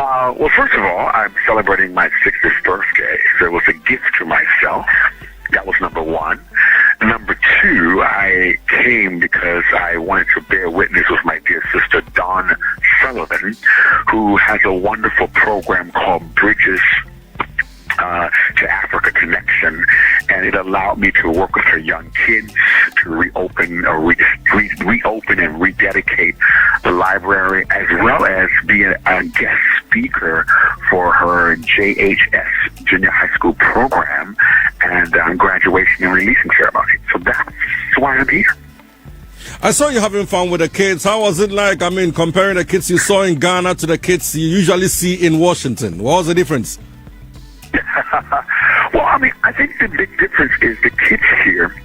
Well, first of all, I'm celebrating my 60th birthday, so it was a gift to myself. That was number one. Number two, I came because I wanted to bear witness with my dear sister, Dawn Sullivan, who has a wonderful program called Bridges to Africa Connection, and it allowed me to work with her young kids to reopen and rededicate the library, as well as be a guest speaker for her JHS junior high school program and graduation and releasing ceremony. So that's why I'm here. I saw you having fun with the kids. How was it like? I mean, comparing the kids you saw in Ghana to the kids you usually see in Washington. What was the difference? Well, I mean, I think the big difference is the kids here,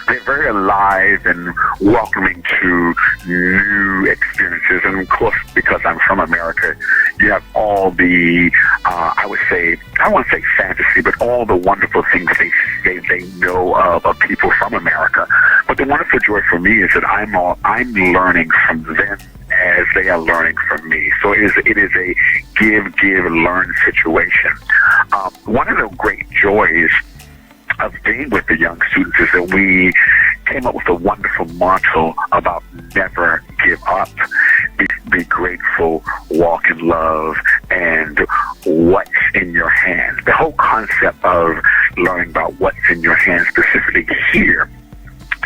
they're very alive and welcoming to new experiences. And of course, because I'm from America, you have all the, I would say, I don't want to say fantasy, but all the wonderful things they know of people from America. But the wonderful joy for me is that I'm learning from them as they are learning from me. So it is a give, learn situation. One of the great joys of being with the young students is that we came up with a wonderful motto about never give up, be grateful, walk in love, and what's in your hands. The whole concept of learning about what's in your hands, specifically here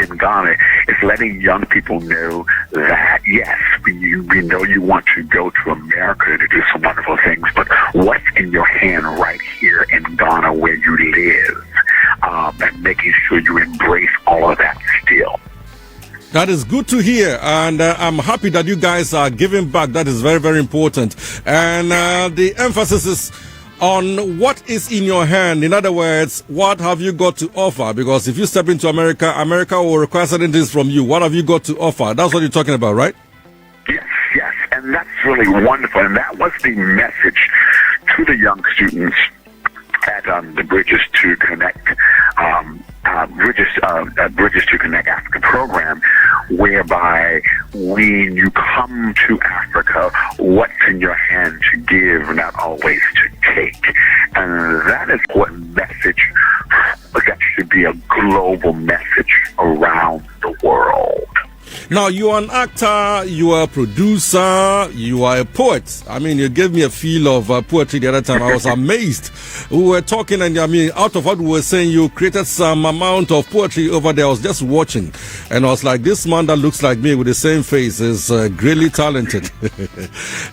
in Ghana, is letting young people know that, yes, we know you want to go to America to do some wonderful things, but what's in your hand right here in Ghana where you live, and making sure you embrace all of that still. That is good to hear, and I'm happy that you guys are giving back. That is very, very important. And the emphasis is on what is in your hand. In other words, what have you got to offer? Because if you step into America, America will require certain things from you. What have you got to offer? That's what you're talking about, right? Yes, and that's really wonderful. And that was the message to the young students at the Bridges to Connect Bridges to Connect Africa program, whereby when you come to Africa, what's in your hand to give, not always to take. And that is what message that should be a global message around the world. Now, you are an actor, you are a producer, you are a poet. I mean, you gave me a feel of poetry the other time. I was amazed. We were talking, and I mean, out of what we were saying, you created some amount of poetry over there. I was just watching, and I was like, this man that looks like me with the same face is greatly talented.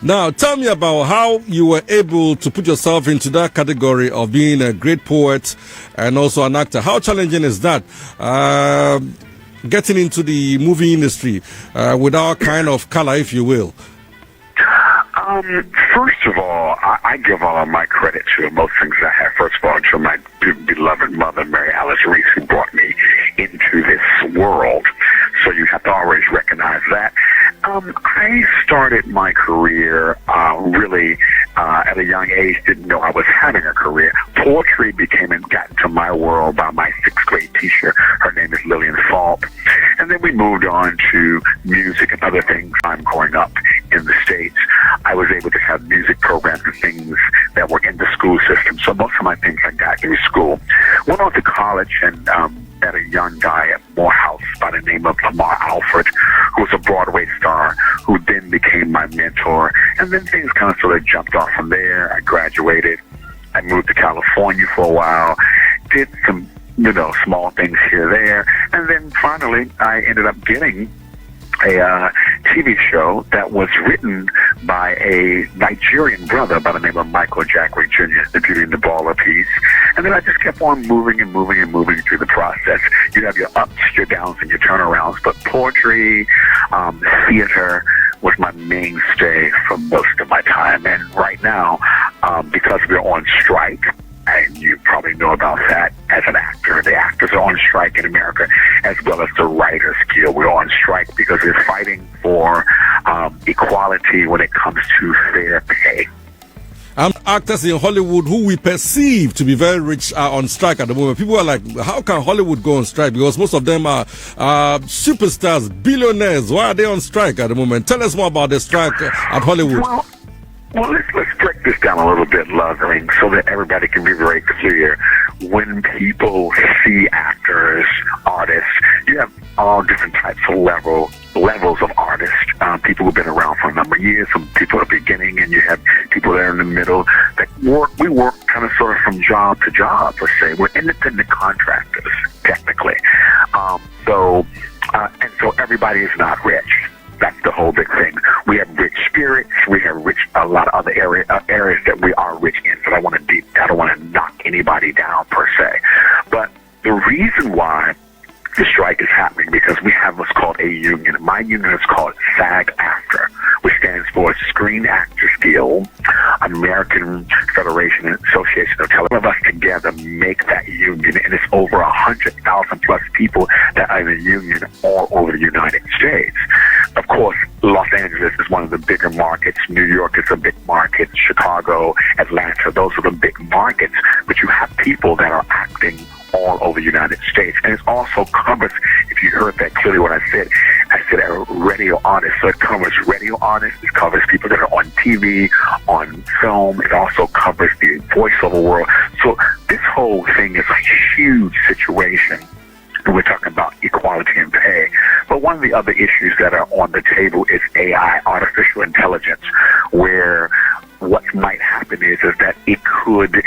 Now, tell me about how you were able to put yourself into that category of being a great poet and also an actor. How challenging is that? Getting into the movie industry with our kind of color, if you will? First of all, I give all of my credit to most things I have. First of all, to my beloved mother, Mary Alice Reese, who brought me into this world. So you have to always recognize that. I started my career really at a young age, didn't know I was having a career. Poetry got into my world by my 6th grade teacher. Her name is Lillian Falk. And then we moved on to music and other things. I'm growing up in the States. I was able to have music programs and things that were in the school system. So most of my things I got through school. Went on to college and met a young guy at Morehouse by the name of Lamar Alfred, who was a Broadway star, who then became my mentor. And then things kind of sort of jumped off from there. I graduated. I moved to California for a while, did some, small things here, there. And then finally, I ended up getting a TV show that was written by a Nigerian brother by the name of Michael Jackery Jr., the Beauty and the Baller piece. And then I just kept on moving through the process. You have your ups, your downs, and your turnarounds. But poetry, theater was my mainstay for most of my time. And right now, because we're on strike, and you probably know about that as an actor. The actors are on strike in America, as well as the Writers Guild. We're on strike because we're fighting for equality when it comes to fair pay. Actors in Hollywood who we perceive to be very rich are on strike at the moment. People are like, how can Hollywood go on strike? Because most of them are superstars, billionaires. Why are they on strike at the moment? Tell us more about the strike at Hollywood. Well, Well, let's break this down a little bit, Lovin, so that everybody can be very clear. When people see actors, artists, you have all different types of levels of artists. People who've been around for a number of years, some people at the beginning, and you have people that are in the middle. We work kind of sort of from job to job, per se. We're independent contractors, technically. And so everybody is not rich. That's the whole big thing. We have rich spirits. We have a lot of other areas that we are rich in. So I don't want to knock anybody down per se. But the reason why the strike is happening because we have what's called a union. My union is called SAG-AFTRA, which stands for Screen Actors Guild, American Federation and Association of Television. All of us together make that union, and it's over 100,000 plus people that are in the union all over the United States. Of course, Los Angeles is one of the bigger markets. New York is a big market. Chicago, Atlanta, those are the big markets. But you have people that are acting all over the United States. And it also covers, if you heard that clearly what I said a radio artist. So it covers radio artists, it covers people that are on TV, on film, it also covers the voiceover world. So this whole thing is a huge situation. We're talking about equality in pay. But one of the other issues that are on the table is AI, artificial intelligence, where what might happen is that it could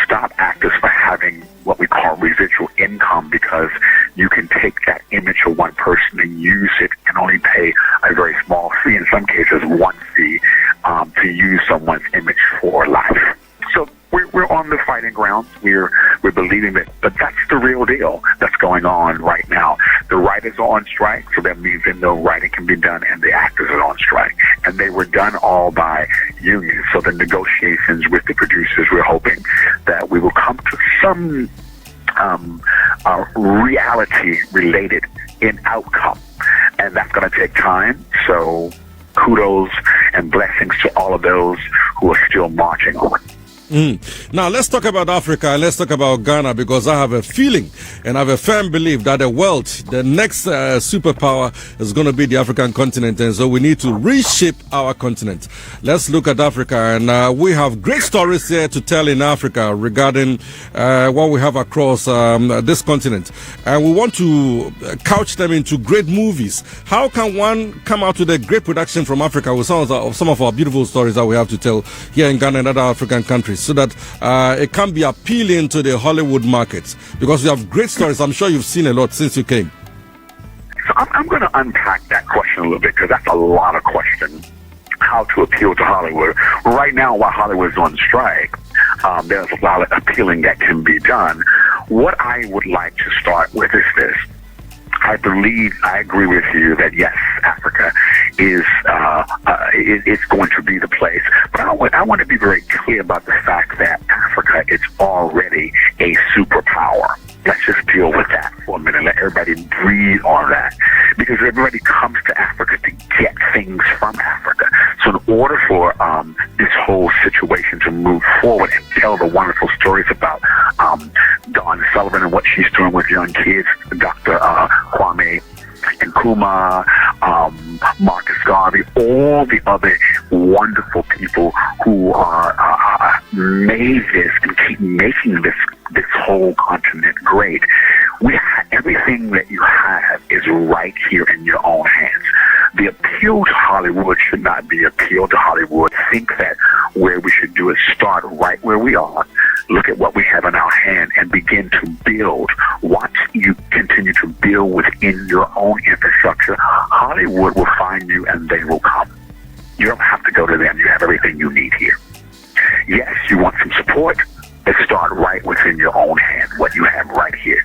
stop actors from having what we call residual income, because you can take that image of one person and use it and only pay a very small fee, in some cases one fee, to use someone's image for life. So we're on the fighting grounds. We're believing that, but that's the real deal that's going on right now. The writers are on strike, so that means that no writing can be done, and the actors are on strike. And they were done all by unions. So the negotiations with the producers, we're hoping that we will come to some reality related in outcome, and that's going to take time. So kudos and blessings to all of those who are still marching on. Now, let's talk about Africa and let's talk about Ghana, because I have a feeling and I have a firm belief that the next superpower is going to be the African continent, and so we need to reshape our continent. Let's look at Africa, and we have great stories here to tell in Africa regarding what we have across this continent, and we want to couch them into great movies. How can one come out with a great production from Africa with some of our beautiful stories that we have to tell here in Ghana and other African countries, so that it can be appealing to the Hollywood markets? Because we have great stories. I'm sure you've seen a lot since you came. So I'm going to unpack that question a little bit, because that's a lot of questions. How to appeal to Hollywood. Right now, while Hollywood's on strike, there's a lot of appealing that can be done. What I would like to start with is this. I agree with you that yes, Africa is going to be the place. But I want to be very clear about the fact that Africa is already a superpower. Let's just deal with that for a minute. Let everybody breathe on that, because everybody comes to Africa to get things from Africa. So in order for this whole situation to move forward and tell the wonderful stories about Dawn Sullivan and what she's doing with young kids, Dr. Kwame Nkrumah, Marcus Garvey, all the other wonderful people who are made this and keep making this whole continent great. Everything that you have is right here in your own hands. The appeal to Hollywood should not be appeal to Hollywood. Think that where we should do is start right where we are, look at what we have in our hand, and begin to build. Once you continue to build within your own infrastructure, Hollywood will find you and they will come. You don't have to go to them. You have everything you need here. Yes, you want some support? Let's start right within your own hand, what you have right here.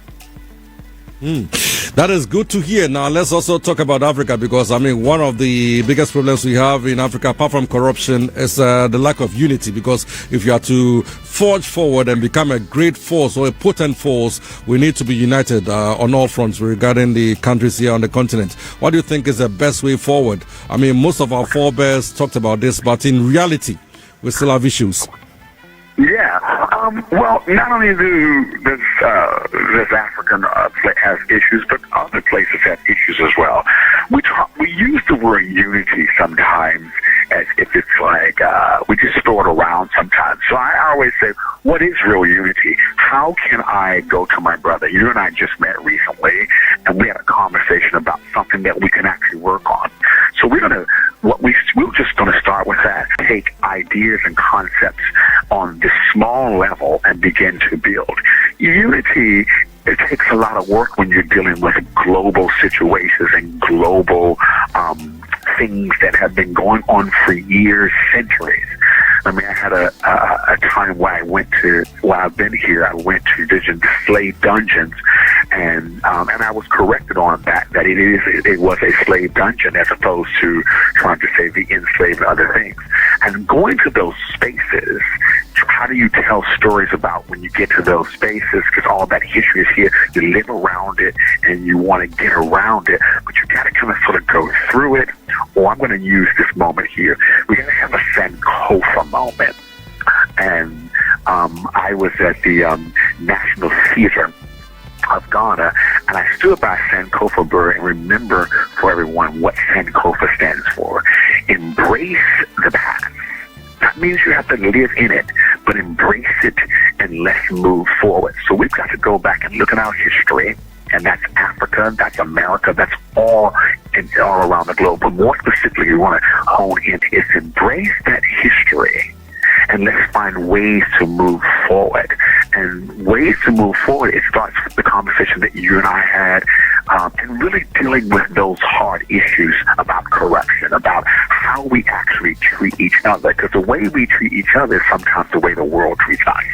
That is good to hear. Now, let's also talk about Africa, because, one of the biggest problems we have in Africa, apart from corruption, is the lack of unity. Because if you are to forge forward and become a great force or a potent force, we need to be united on all fronts regarding the countries here on the continent. What do you think is the best way forward? Most of our forebears talked about this, but in reality, we still have issues. Yeah. Well, not only does African has issues, but other places have issues as well. We use the word unity sometimes as if it's like we just throw it around sometimes. So I always say, what is real unity? How can I go to my brother? You and I just met recently, and we had a conversation about something that we can actually work on. So we're just gonna start with that. Take ideas and concepts on this small level and begin to build. Unity, it takes a lot of work when you're dealing with global situations and global things that have been going on for years, centuries. I mean, I had a time where I've been here, I went to visit the slave dungeons, and I was corrected on that it was a slave dungeon as opposed to trying to say the enslaved and other things. And going to those spaces, how do you tell stories about when you get to those spaces? Because all that history is here. You live around it, and you want to get around it, but you got to kind of sort of go through it. Or I'm going to use this moment here. We're going to have a Sankofa moment. And I was at the National Theater of Ghana, and I stood by Sankofa bird and remember for everyone what Sankofa stands for. Embrace the past. That means you have to live in it, but embrace it and let's move forward. So we've got to go back and look at our history, and that's Africa, that's America, that's all around the globe. But more specifically, we want to hone in is embrace that history, and let's find ways to move forward. And ways to move forward, it starts with the conversation that you and I had, and really dealing with those hard issues about corruption, about how we actually treat each other. Because the way we treat each other is sometimes the way the world treats us.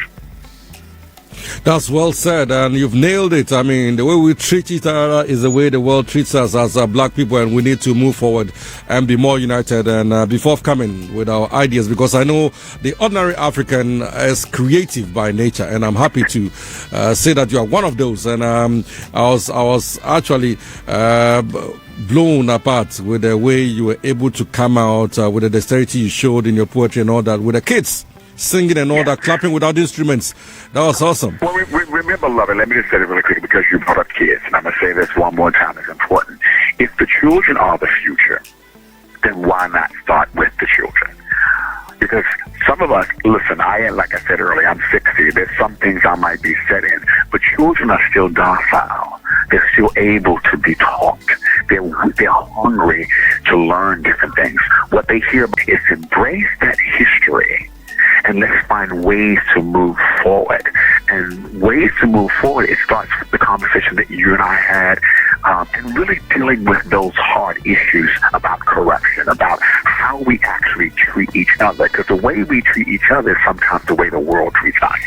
That's well said, and you've nailed it. I mean, the way we treat each other is the way the world treats us as black people, and we need to move forward and be more united and be forthcoming with our ideas, because I know the ordinary African is creative by nature, and I'm happy to say that you are one of those. And I was actually blown apart with the way you were able to come out with the dexterity you showed in your poetry and all that, with the kids singing and all that, clapping without instruments. That was awesome. Well, remember, Lovin, let me just say it really quickly because you brought up kids, and I'm going to say this one more time. It's important. If the children are the future, then why not start with the children? Because some of us, listen, like I said earlier, I'm 60. There's some things I might be set in, but children are still docile. They're still able to be taught. They're hungry to learn different things. What they hear is embrace that history, and let's find ways to move forward. And ways to move forward, it starts with the conversation that you and I had, and really dealing with those hard issues about corruption, about how we actually treat each other. Because the way we treat each other is sometimes the way the world treats us.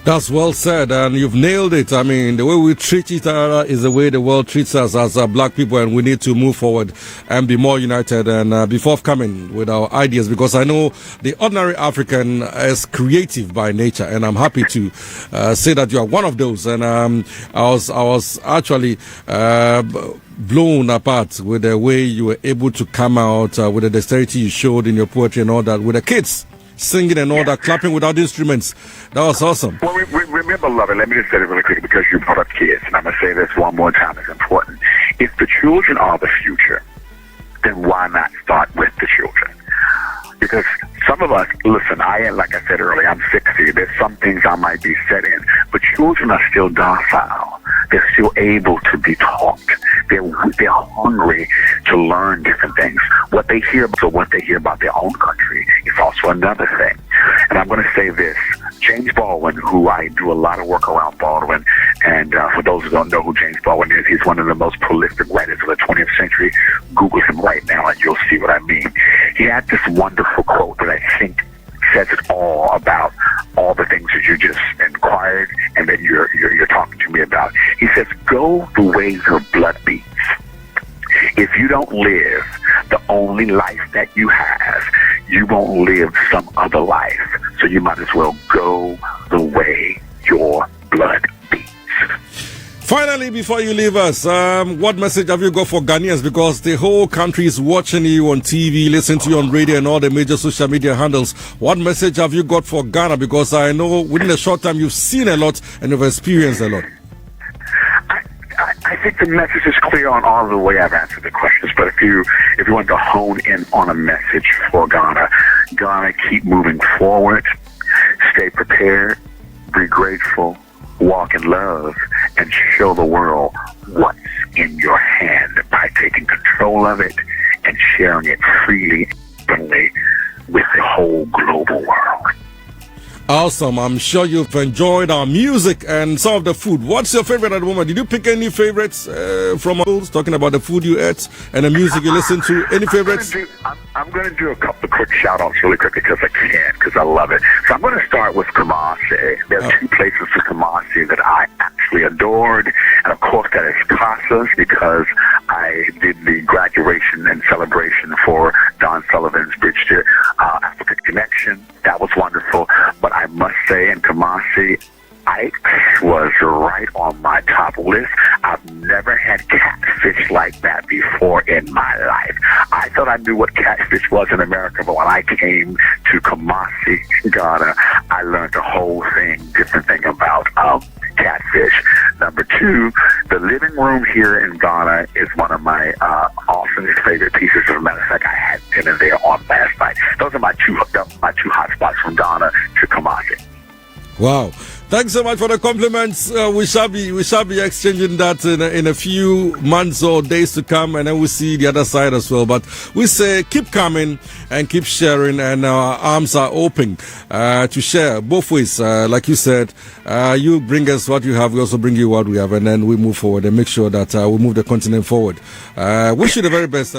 That's well said, and you've nailed it. I mean, the way we treat each other is the way the world treats us as black people, and we need to move forward and be more united and be forthcoming with our ideas, because I know the ordinary African is creative by nature, and I'm happy to say that you are one of those. And I was actually blown apart with the way you were able to come out with the dexterity you showed in your poetry and all that, with the kids singing and all that, clapping without instruments. That was awesome. Well, remember, Lovin, let me just say it really quickly because you brought up kids, and I'm going to say this one more time. It's important. If the children are the future, then why not start with the children? Because some of us, listen, like I said earlier, I'm 60. There's some things I might be set in, but children are still docile. They're still able to be taught. They're hungry to learn different things. What they hear about their own country is also another thing. And I'm going to say this. James Baldwin, who I do a lot of work around Baldwin, and for those who don't know who James Baldwin is, he's one of the most prolific writers of the 20th century. Google him right now and you'll see what I mean. He had this wonderful quote that I think says it all about all the things that you just inquired and that you're talking to me about. He says, go the way your blood beats. If you don't live the only life that you have, you won't live some other life. So you might as well go the way your blood beats. Finally, before you leave us, what message have you got for Ghanaians? Because the whole country is watching you on TV, listening to you on radio and all the major social media handles. What message have you got for Ghana? Because I know within a short time you've seen a lot and you've experienced a lot. I think the message is clear on all of the way I've answered the questions. But if you want to hone in on a message for Ghana, keep moving forward, stay prepared, be grateful, walk in love, and show the world what's in your hand by taking control of it and sharing it freely and openly with the whole global world. Awesome. I'm sure you've enjoyed our music and some of the food. What's your favorite at the moment? Did you pick any favorites from our talking about the food you ate and the music you listen to? Any favorites? I'm going to do a couple of quick shout-outs really quick because I can, because I love it. So I'm going to start with Kumasi. There's two places in Kumasi that I actually adored. And, of course, that is Casas, because I did the graduation and celebration for Don Sullivan's Bridge to Africa Connection. That was wonderful. But I must say, in Kumasi, Ike's was right on my top list. I've never had catfish like that before in my life. I thought I knew what catfish was in America, but when I came to Kumasi, Ghana, I learned a whole different thing about catfish. Number two, the living room here in Ghana is one of my awesome favorite pieces. As a matter of fact, I had dinner there on last night. Those are my two hot spots from Ghana to Kumasi. Wow. Thanks so much for the compliments. We shall be exchanging that in a few months or days to come, and then we'll see the other side as well. But we say keep coming and keep sharing, and our arms are open to share both ways. Like you said, you bring us what you have, we also bring you what we have, and then we move forward and make sure that we move the continent forward. Wish you the very best.